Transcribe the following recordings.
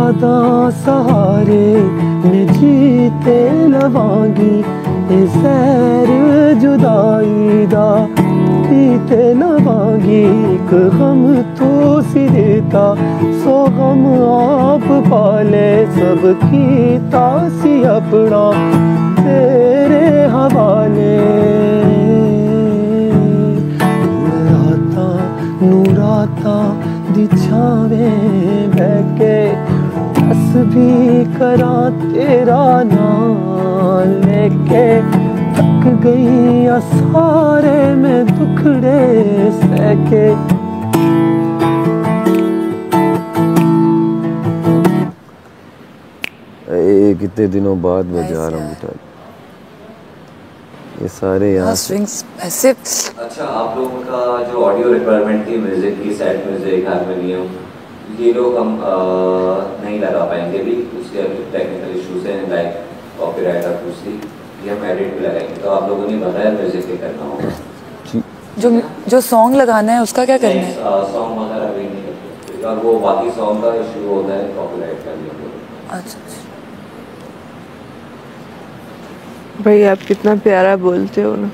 यादा सहारे में जीते लवांगी ए सैर जुदाई दा पीते लवांगी एक गम तो सी देता सो गम आप पाले सबकी तासी अपना तेरे हवाले नूराता दिछावे बहके बस भी करा तेरा नाम लेके थक गई सारे में दुखड़े सहके। कितने दिनों बाद बजा रहा हूँ बेटा ये सारे यहाँ स्ट्रिंग्स ऐसे। अच्छा, आप लोगों का जो ऑडियो रिक्वायरमेंट थी म्यूजिक की, सेट म्यूजिक, हारमोनियम, ये लोग हम नहीं लगा पाएंगे भी, उसके टेक्निकल इश्यूज हैं लाइक कॉपीराइट और दूसरी, ये हम एडिट भी लगाएंगे। तो आप लोगों ने बताया म्यूजिक के करना होगा। जो सॉन्ग लगाना है उसका क्या करना है? सॉन्ग वगैरह भी नहीं करते और वो बाकी सॉन्ग का इशू होता है कॉपीराइट का भी। अच्छा भाई आप कितना प्यारा बोलते हो ना।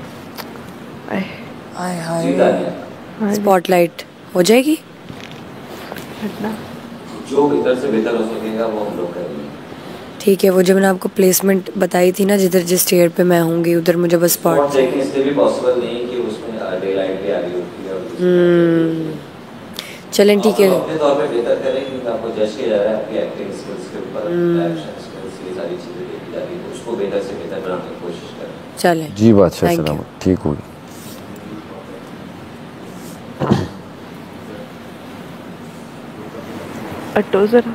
हाय हाय स्पॉटलाइट हो जाएगी। जो बेहतर से बेहतर हो सकेगा वो हम लोग करेंगे। ठीक है, वो जो मैंने आपको प्लेसमेंट बताई थी ना, जिधर जिस चेयर पे मैं होंगी उधर मुझे बस स्पॉट देखने इसलिए भी पॉसिबल नहीं कि उसमें डे लाइट भी आ रही होती है। चलें ठीक है। अपने तौर पे बेहतर करें क्योंकि आपको जज किया जा रहा है आपकी एक्टिंग स्किल्स के ऊपर, एक्शन स्किल्स, ये सारी चीजें देखी जा रही है, तो उसको बेहतर से बेहतर बनाने की कोशिश करें। चलें जी बादशाह सलामत, ठीक होगी। अटो जरा,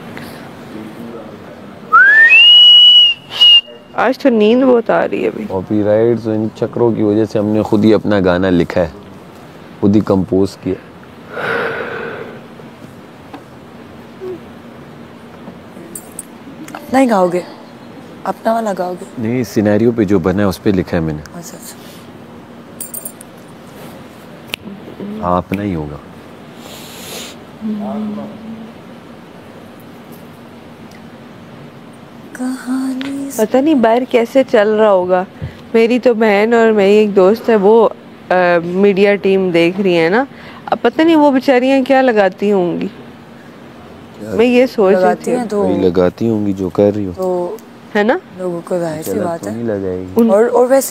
आज तो नींद बहुत आ रही है अभी। कॉपीराइट्स और इन चक्रों की वजह से हमने खुद ही अपना गाना लिखा है, खुद ही कंपोज किया। अपना ही गाओगे? अपना वाला गाओगे? नहीं, सिनेरियो पे जो बना है उस पे लिखा है मैंने। अच्छा। हाँ, अपना ही होगा। पता नहीं बाहर कैसे चल रहा होगा। मेरी तो बहन और मेरी एक दोस्त है, वो मीडिया टीम देख रही है ना। अब पता नहीं वो बेचारियां क्या लगाती होंगी। मैं ये सोच रही थी तो लगाती होंगी जो कर रही हो, तो है ना। लोगों को जाहिर सी बात है नहीं लगाएगी। और वैसे